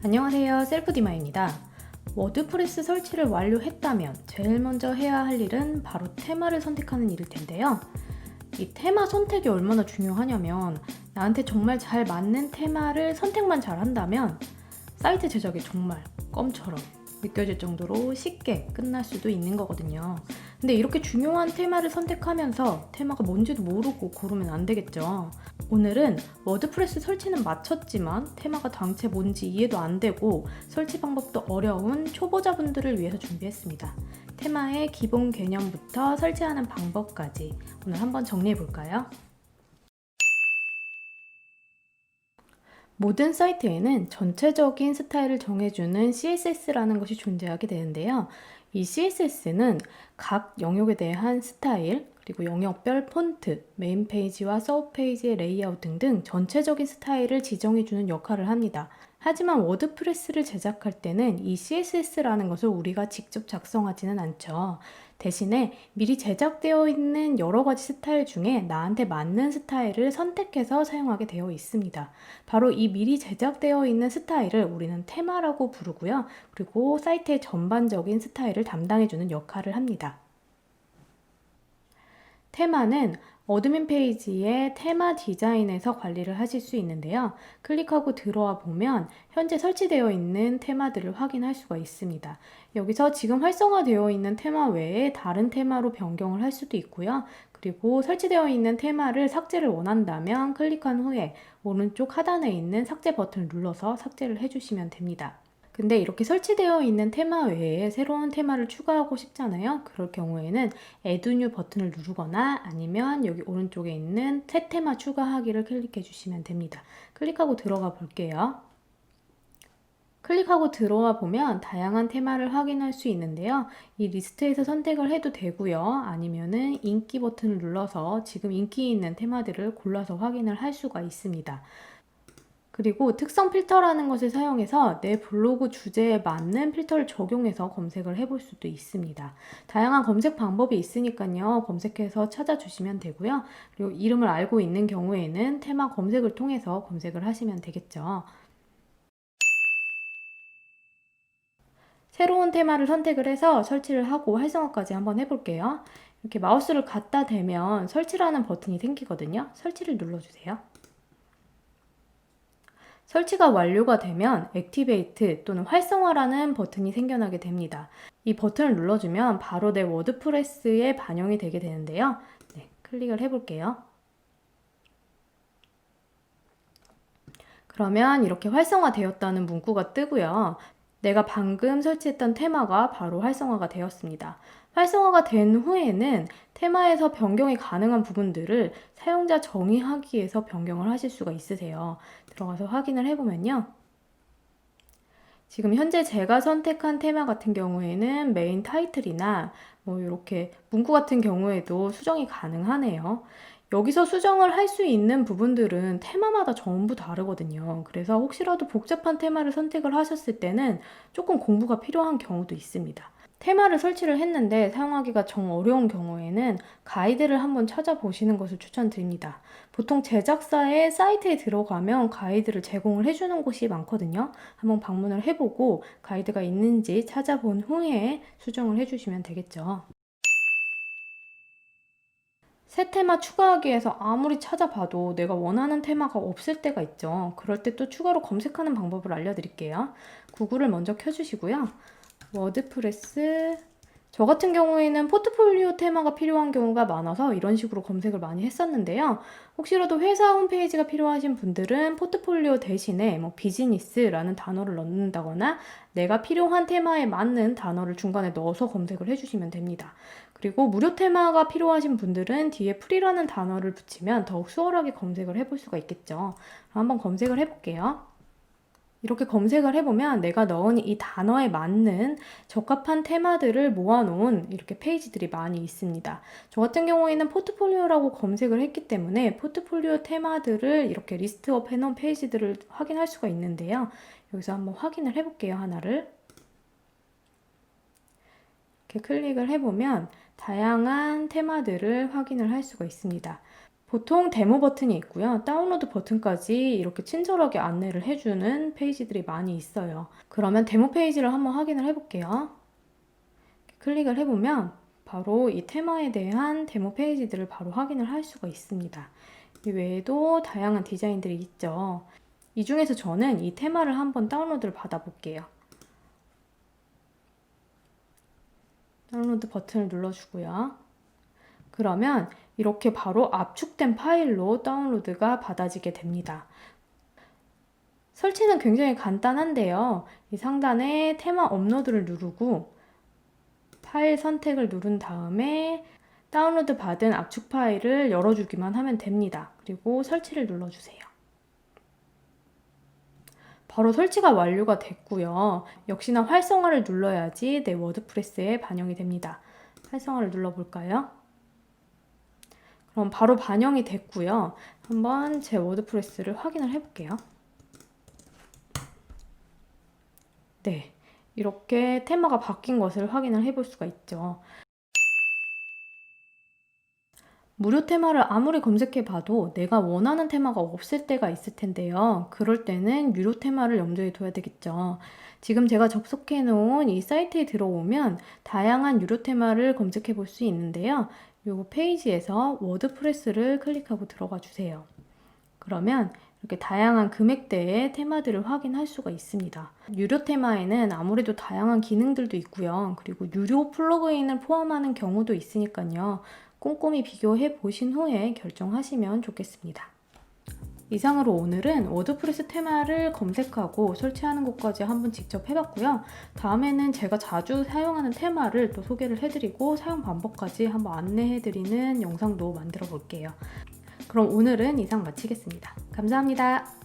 안녕하세요, 셀프디마입니다. 워드프레스 설치를 완료했다면 제일 먼저 해야 할 일은 바로 테마를 선택하는 일일 텐데요. 이 테마 선택이 얼마나 중요하냐면 나한테 정말 잘 맞는 테마를 선택만 잘 한다면 사이트 제작이 정말 껌처럼 느껴질 정도로 쉽게 끝날 수도 있는 거거든요. 근데 이렇게 중요한 테마를 선택하면서 테마가 뭔지도 모르고 고르면 안 되겠죠. 오늘은 워드프레스 설치는 마쳤지만 테마가 당최 뭔지 이해도 안 되고 설치 방법도 어려운 초보자분들을 위해서 준비했습니다. 테마의 기본 개념부터 설치하는 방법까지 오늘 한번 정리해 볼까요? 모든 사이트에는 전체적인 스타일을 정해주는 CSS라는 것이 존재하게 되는데요. 이 CSS는 각 영역에 대한 스타일, 그리고 영역별 폰트, 메인 페이지와 서브 페이지의 레이아웃 등등 전체적인 스타일을 지정해주는 역할을 합니다. 하지만 워드프레스를 제작할 때는 이 CSS라는 것을 우리가 직접 작성하지는 않죠. 대신에 미리 제작되어 있는 여러 가지 스타일 중에 나한테 맞는 스타일을 선택해서 사용하게 되어 있습니다. 바로 이 미리 제작되어 있는 스타일을 우리는 테마라고 부르고요. 그리고 사이트의 전반적인 스타일을 담당해주는 역할을 합니다. 테마는 어드민 페이지의 테마 디자인에서 관리를 하실 수 있는데요. 클릭하고 들어와 보면 현재 설치되어 있는 테마들을 확인할 수가 있습니다. 여기서 지금 활성화되어 있는 테마 외에 다른 테마로 변경을 할 수도 있고요. 그리고 설치되어 있는 테마를 삭제를 원한다면 클릭한 후에 오른쪽 하단에 있는 삭제 버튼을 눌러서 삭제를 해주시면 됩니다. 근데 이렇게 설치되어 있는 테마 외에 새로운 테마를 추가하고 싶잖아요. 그럴 경우에는 Add New 버튼을 누르거나 아니면 여기 오른쪽에 있는 새 테마 추가하기를 클릭해 주시면 됩니다. 클릭하고 들어가 볼게요. 클릭하고 들어와 보면 다양한 테마를 확인할 수 있는데요. 이 리스트에서 선택을 해도 되고요. 아니면은 인기 버튼을 눌러서 지금 인기 있는 테마들을 골라서 확인을 할 수가 있습니다. 그리고 특성 필터라는 것을 사용해서 내 블로그 주제에 맞는 필터를 적용해서 검색을 해볼 수도 있습니다. 다양한 검색 방법이 있으니까요. 검색해서 찾아주시면 되고요. 그리고 이름을 알고 있는 경우에는 테마 검색을 통해서 검색을 하시면 되겠죠. 새로운 테마를 선택을 해서 설치를 하고 활성화까지 한번 해볼게요. 이렇게 마우스를 갖다 대면 설치라는 버튼이 생기거든요. 설치를 눌러주세요. 설치가 완료가 되면 액티베이트 또는 활성화라는 버튼이 생겨나게 됩니다. 이 버튼을 눌러주면 바로 내 워드프레스에 반영이 되게 되는데요. 네, 클릭을 해볼게요. 그러면 이렇게 활성화되었다는 문구가 뜨고요. 내가 방금 설치했던 테마가 바로 활성화가 되었습니다. 활성화가 된 후에는 테마에서 변경이 가능한 부분들을 사용자 정의하기에서 변경을 하실 수가 있으세요. 들어가서 확인을 해보면요. 지금 현재 제가 선택한 테마 같은 경우에는 메인 타이틀이나 뭐 이렇게 문구 같은 경우에도 수정이 가능하네요. 여기서 수정을 할 수 있는 부분들은 테마마다 전부 다르거든요. 그래서 혹시라도 복잡한 테마를 선택을 하셨을 때는 조금 공부가 필요한 경우도 있습니다. 테마를 설치를 했는데 사용하기가 정 어려운 경우에는 가이드를 한번 찾아보시는 것을 추천드립니다. 보통 제작사의 사이트에 들어가면 가이드를 제공을 해주는 곳이 많거든요. 한번 방문을 해보고 가이드가 있는지 찾아본 후에 수정을 해주시면 되겠죠. 새 테마 추가하기 위해서 아무리 찾아봐도 내가 원하는 테마가 없을 때가 있죠. 그럴 때 또 추가로 검색하는 방법을 알려드릴게요. 구글을 먼저 켜주시고요. 워드프레스 저 같은 경우에는 포트폴리오 테마가 필요한 경우가 많아서 이런 식으로 검색을 많이 했었는데요. 혹시라도 회사 홈페이지가 필요하신 분들은 포트폴리오 대신에 뭐 비즈니스라는 단어를 넣는다거나 내가 필요한 테마에 맞는 단어를 중간에 넣어서 검색을 해주시면 됩니다. 그리고 무료 테마가 필요하신 분들은 뒤에 프리라는 단어를 붙이면 더욱 수월하게 검색을 해볼 수가 있겠죠. 한번 검색을 해볼게요. 이렇게 검색을 해보면 내가 넣은 이 단어에 맞는 적합한 테마들을 모아놓은 이렇게 페이지들이 많이 있습니다. 저 같은 경우에는 포트폴리오라고 검색을 했기 때문에 포트폴리오 테마들을 이렇게 리스트업 해놓은 페이지들을 확인할 수가 있는데요. 여기서 한번 확인을 해볼게요, 하나를. 이렇게 클릭을 해보면 다양한 테마들을 확인을 할 수가 있습니다. 보통 데모 버튼이 있고요. 다운로드 버튼까지 이렇게 친절하게 안내를 해주는 페이지들이 많이 있어요. 그러면 데모 페이지를 한번 확인을 해볼게요. 클릭을 해보면 바로 이 테마에 대한 데모 페이지들을 바로 확인을 할 수가 있습니다. 이 외에도 다양한 디자인들이 있죠. 이 중에서 저는 이 테마를 한번 다운로드를 받아볼게요. 다운로드 버튼을 눌러주고요. 그러면 이렇게 바로 압축된 파일로 다운로드가 받아지게 됩니다. 설치는 굉장히 간단한데요. 이 상단에 테마 업로드를 누르고 파일 선택을 누른 다음에 다운로드 받은 압축 파일을 열어주기만 하면 됩니다. 그리고 설치를 눌러주세요. 바로 설치가 완료가 됐고요. 역시나 활성화를 눌러야지 내 워드프레스에 반영이 됩니다. 활성화를 눌러볼까요? 그럼 바로 반영이 됐고요. 한번 제 워드프레스를 확인을 해볼게요. 네, 이렇게 테마가 바뀐 것을 확인을 해볼 수가 있죠. 무료 테마를 아무리 검색해봐도 내가 원하는 테마가 없을 때가 있을 텐데요. 그럴 때는 유료 테마를 염두에 둬야 되겠죠. 지금 제가 접속해 놓은 이 사이트에 들어오면 다양한 유료 테마를 검색해 볼 수 있는데요. 이 페이지에서 워드프레스를 클릭하고 들어가 주세요. 그러면 이렇게 다양한 금액대의 테마들을 확인할 수가 있습니다. 유료 테마에는 아무래도 다양한 기능들도 있고요. 그리고 유료 플러그인을 포함하는 경우도 있으니까요. 꼼꼼히 비교해 보신 후에 결정하시면 좋겠습니다. 이상으로 오늘은 워드프레스 테마를 검색하고 설치하는 것까지 한번 직접 해봤고요. 다음에는 제가 자주 사용하는 테마를 또 소개를 해드리고 사용 방법까지 한번 안내해드리는 영상도 만들어 볼게요. 그럼 오늘은 이상 마치겠습니다. 감사합니다.